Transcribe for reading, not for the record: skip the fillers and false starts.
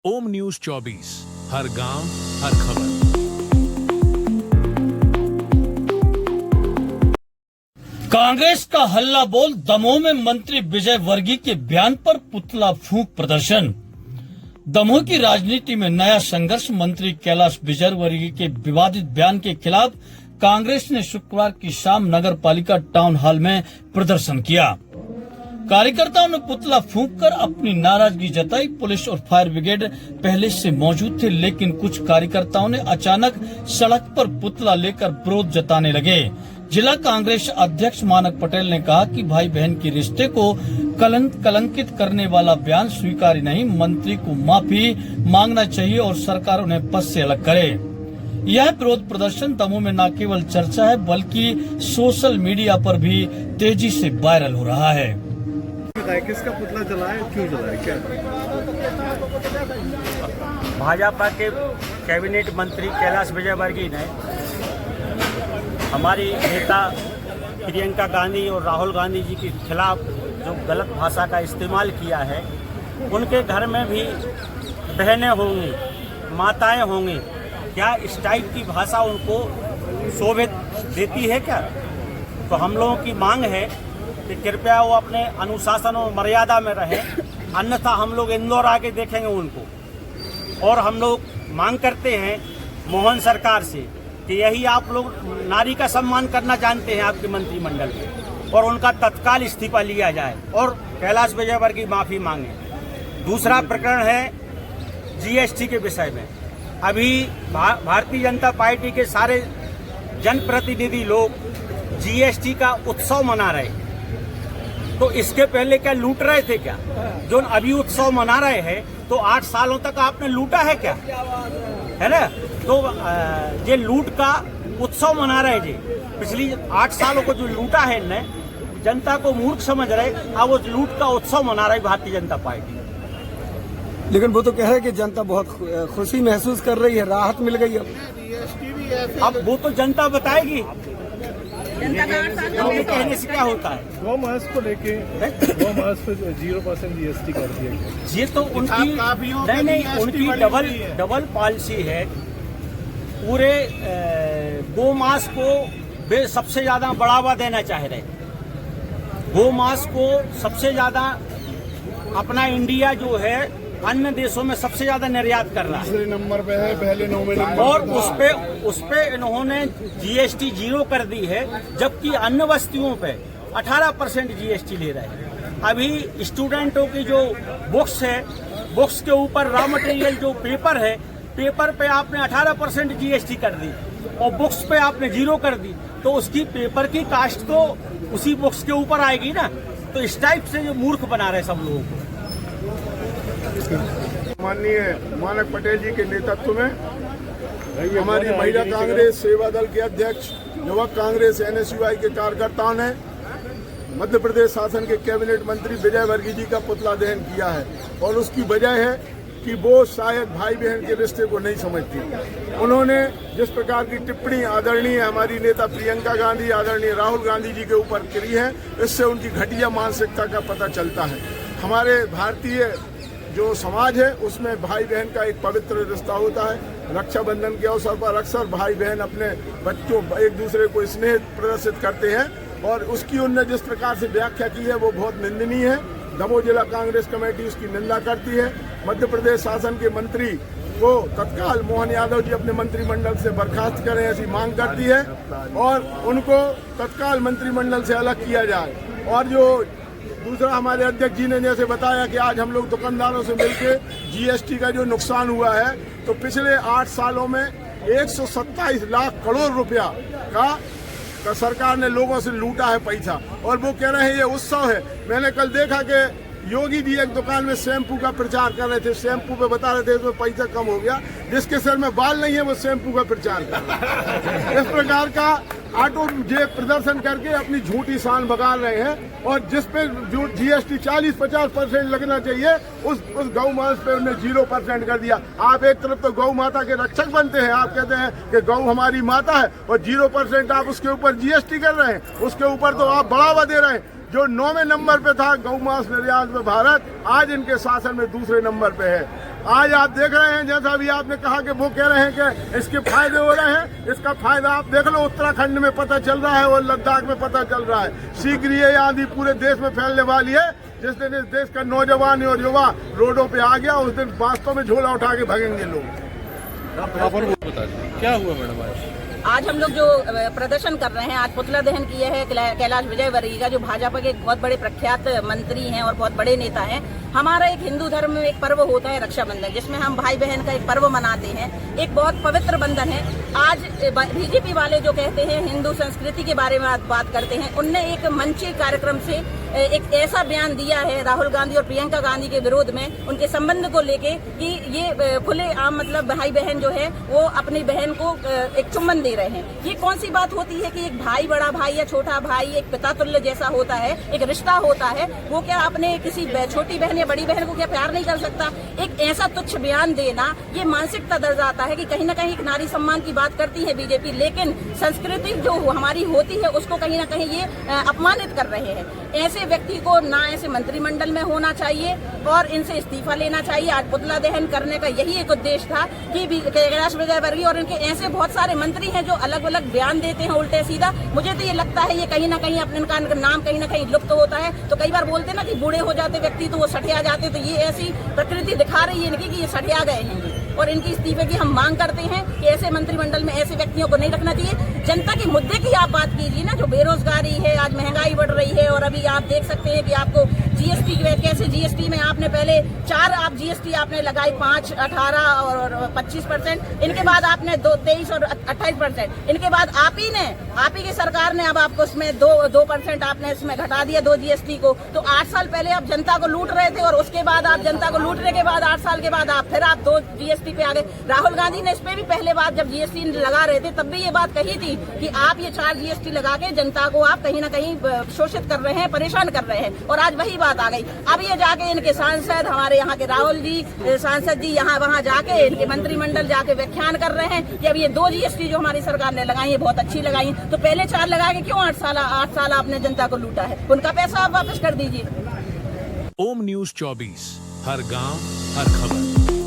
ओम news 24 हर गांव हर खबर। कांग्रेस का हल्ला बोल दमोह में मंत्री विजय वर्गीय के बयान पर पुतला फूंक प्रदर्शन। दमोह की राजनीति में नया संघर्ष। मंत्री कैलाश विजयवर्गीय के विवादित बयान के खिलाफ कांग्रेस ने शुक्रवार की शाम नगर पालिका टाउन हॉल में प्रदर्शन किया। कार्यकर्ताओं ने पुतला फूंककर अपनी नाराजगी जताई। पुलिस और फायर ब्रिगेड पहले से मौजूद थे, लेकिन कुछ कार्यकर्ताओं ने अचानक सड़क पर पुतला लेकर विरोध जताने लगे। जिला कांग्रेस अध्यक्ष मानक पटेल ने कहा कि भाई बहन के रिश्ते को कलंकित करने वाला बयान स्वीकार्य नहीं। मंत्री को माफी मांगना चाहिए और सरकार उन्हें पद से अलग करे। यह विरोध प्रदर्शन दमोह में न केवल चर्चा है, बल्कि सोशल मीडिया पर भी तेजी से वायरल हो रहा है। किसका पुतला जलाए, क्यों जलाए, क्या? भाजपा के कैबिनेट मंत्री कैलाश विजयवर्गीय ने हमारी नेता प्रियंका गांधी और राहुल गांधी जी के खिलाफ जो गलत भाषा का इस्तेमाल किया है, उनके घर में भी बहनें होंगी, माताएं होंगी, क्या इस टाइप की भाषा उनको शोभित देती है क्या? तो हम लोगों की मांग है कि कृपया वो अपने अनुशासन और मर्यादा में रहें, अन्यथा हम लोग इंदौर आके देखेंगे उनको। और हम लोग मांग करते हैं मोहन सरकार से कि यही आप लोग नारी का सम्मान करना जानते हैं आपके मंत्रिमंडल में, और उनका तत्काल इस्तीफा लिया जाए और कैलाश विजयवर्गीय की माफी मांगे। दूसरा प्रकरण है जीएसटी के विषय में। अभी भारतीय जनता पार्टी के सारे जनप्रतिनिधि लोग जीएसटी का उत्सव मना रहे, तो इसके पहले क्या लूट रहे थे क्या? जो अभी उत्सव मना रहे हैं, तो 8 सालों तक आपने लूटा है क्या? है ना? तो ये लूट का उत्सव मना रहे जी। पिछली 8 सालों को जो लूटा है इनने, जनता को मूर्ख समझ रहे, अब वो लूट का उत्सव मना रही भारतीय जनता पार्टी। लेकिन वो तो कह रहे हैं कि जनता बहुत खुशी महसूस कर रही है, राहत मिल गई। अब वो तो जनता बताएगी, उनके कहने से क्या होता है। गौ मांस को लेके गौ मांस पे 0% जीएसटी कर दिया गया। ये तो उनकी नहीं उनकी डबल पॉलिसी है। पूरे गौ मांस को वे सबसे ज्यादा बढ़ावा देना चाह रहे। गौ मांस को सबसे ज्यादा अपना इंडिया जो है अन्य देशों में सबसे ज्यादा निर्यात कर रहा है, दूसरे नंबर पे है, पहले 9वें नंबर। और उस पे इन्होंने जीएसटी 0 कर दी है, जबकि अन्य वस्तुओं पे 18% जीएसटी ले रहे हैं। अभी स्टूडेंटों की जो बुक्स है, बुक्स के ऊपर रॉ मटेरियल जो पेपर है, पेपर पे आपने 18% जीएसटी कर दी और बुक्स पे आपने 0 कर दी, तो उसकी पेपर की कास्ट तो उसी बुक्स के ऊपर आएगी ना। तो इस टाइप से जो मूर्ख बना रहे सब लोगों को। माननीय मानक पटेल जी के नेतृत्व में हमारी महिला कांग्रेस सेवा दल के अध्यक्ष, युवक कांग्रेस एनएसयूआई के कार्यकर्ताओं ने मध्य प्रदेश शासन के कैबिनेट मंत्री विजय वर्गीय जी का पुतला दहन किया है। और उसकी वजह है कि वो शायद भाई बहन के रिश्ते को नहीं समझती। उन्होंने जिस प्रकार की टिप्पणी आदरणीय हमारी नेता प्रियंका गांधी, आदरणीय राहुल गांधी जी के ऊपर करी है, इससे उनकी घटिया मानसिकता का पता चलता है। हमारे भारतीय जो समाज है उसमें भाई बहन का एक पवित्र रिश्ता होता है। रक्षाबंधन के अवसर पर अक्सर भाई बहन अपने बच्चों एक दूसरे को स्नेह प्रदर्शित करते हैं, और उसकी उनने जिस प्रकार से व्याख्या की है वो बहुत निंदनीय है। दमोह जिला कांग्रेस कमेटी उसकी निंदा करती है। मध्य प्रदेश शासन के मंत्री को तत्काल मोहन यादव जी अपने मंत्रिमंडल से बर्खास्त करें, ऐसी मांग करती है, और उनको तत्काल मंत्रिमंडल से अलग किया जाए। और जो दूसरा हमारे अध्यक्ष जी ने जैसे बताया कि आज हम लोग दुकानदारों से मिलकर जीएसटी का जो नुकसान हुआ है, तो पिछले 8 सालों में 127 लाख करोड़ रुपया का सरकार ने लोगों से लूटा है पैसा, और वो कह रहे हैं ये उत्सव है। मैंने कल देखा कि योगी जी एक दुकान में शैम्पू का प्रचार कर रहे थे, शैम्पू पे बता रहे थे इसमें पैसा कम हो गया। जिसके सर में बाल नहीं है वो शैम्पू का प्रचार कर रहा है। इस प्रकार का ऑटो जे प्रदर्शन करके अपनी झूठी शान बगा रहे हैं, और जिस पे जो जीएसटी 40-50% लगना चाहिए उस गौ मांस पे उन्हें 0% कर दिया। आप एक तरफ तो गौ माता के रक्षक बनते हैं, आप कहते हैं कि गौ हमारी माता है, और 0% आप उसके ऊपर जीएसटी कर रहे हैं, उसके ऊपर तो आप बढ़ावा दे रहे हैं। जो 9वें नंबर पे था गौ मांस निर्यात में भारत, आज इनके शासन में दूसरे नंबर पे है। आज आप देख रहे हैं, जैसा भी आपने कहा कि वो कह रहे हैं कि इसके फायदे हो रहे हैं, इसका फायदा आप देख लो, उत्तराखंड में पता चल रहा है और लद्दाख में पता चल रहा है। शीघ्र ये आंधी पूरे देश में फैलने वाली है। जिस दिन इस देश का नौजवान और युवा रोडों पे आ गया, उस दिन वास्तव में झोला उठा के भागेंगे लोग। क्या हुआ मैडम आज हम लोग जो प्रदर्शन कर रहे हैं, आज पुतला दहन किया है कैलाश विजयवर्गीय का, जो भाजपा के एक बहुत बड़े प्रख्यात मंत्री हैं और बहुत बड़े नेता हैं। हमारा एक हिंदू धर्म में एक पर्व होता है रक्षाबंधन, जिसमें हम भाई बहन का एक पर्व मनाते हैं। एक बहुत पवित्र बंधन है। आज बीजेपी वाले जो कहते हैं हिंदू संस्कृति के बारे में बात करते हैं, उनने एक मंची कार्यक्रम से एक ऐसा बयान दिया है राहुल गांधी और प्रियंका गांधी के विरोध में, उनके संबंध को लेके कि ये खुले आम मतलब भाई बहन जो है वो अपनी बहन को एक चुम्बन दे रहे हैं। ये कौन सी बात होती है कि एक भाई बड़ा भाई या छोटा भाई एक पिता तुल्य जैसा होता है, एक रिश्ता होता है, वो क्या अपने किसी छोटी बहन या बड़ी बहन को क्या प्यार नहीं कर सकता? एक ऐसा तुच्छ बयान देना, ये मानसिकता दर्शाता है कि कहीं ना कहीं एक नारी सम्मान की बात करती है बीजेपी, लेकिन संस्कृति जो हमारी होती है उसको कहीं ना कहीं ये अपमानित कर रहे हैं। ऐसे व्यक्ति को ना ऐसे मंत्रिमंडल में होना चाहिए और इनसे इस्तीफा लेना चाहिए। आज पुतला दहन करने का यही एक उद्देश्य था कि कैलाश विजयवर्गीय और इनके ऐसे बहुत सारे मंत्री हैं जो अलग अलग बयान देते हैं उल्टे सीधा। मुझे तो ये लगता है ये कहीं ना कहीं अपने इनका नाम कहीं ना कहीं लुप्त होता है। तो कई बार बोलते ना कि बूढ़े हो जाते व्यक्ति तो वो सठिया जाते, तो ये ऐसी प्रकृति दिखा रही है इनकी कि ये सठिया गए हैं और इनकी इस्तीफे की हम मांग करते हैं कि ऐसे मंत्रिमंडल में ऐसे व्यक्तियों को नहीं रखना चाहिए। जनता के मुद्दे की आप बात कीजिए ना, जो बेरोजगारी है, आज महंगाई बढ़ रही है और अभी आप देख सकते हैं कि आपको जीएसटी कैसे, जीएसटी में आपने पहले 4 आप जीएसटी आपने लगाई, 5, 18 और 25%, इनके बाद आपने 23 और 28%, इनके बाद आप ही की सरकार ने अब आपको इसमें 2% आपने इसमें घटा दिया 2 जीएसटी को। तो 8 साल पहले आप जनता को लूट रहे थे और उसके बाद आप जनता को लूटने के बाद 8 साल के बाद फिर आप 2 जीएसटी पे आ गए। राहुल गांधी ने इस पे भी पहले बात जब जीएसटी लगा रहे थे तब भी ये बात कही थी कि आप ये 4 जीएसटी लगा के जनता को आप कहीं ना कहीं शोषित कर रहे हैं, परेशान कर रहे हैं, और आज वही बात आ गई। अब ये जाके इनके सांसद, हमारे यहाँ के राहुल जी सांसद जी यहाँ वहाँ जाके इनके मंत्रिमंडल जाके व्याख्यान कर रहे हैं कि अब ये 2 जीएसटी जो हमारी सरकार ने लगाई है बहुत अच्छी लगाई, तो पहले 4 लगा के क्यों 8 साल आपने जनता को लूटा है? उनका पैसा आप वापस कर दीजिए। ओम न्यूज 24, हर गांव हर खबर।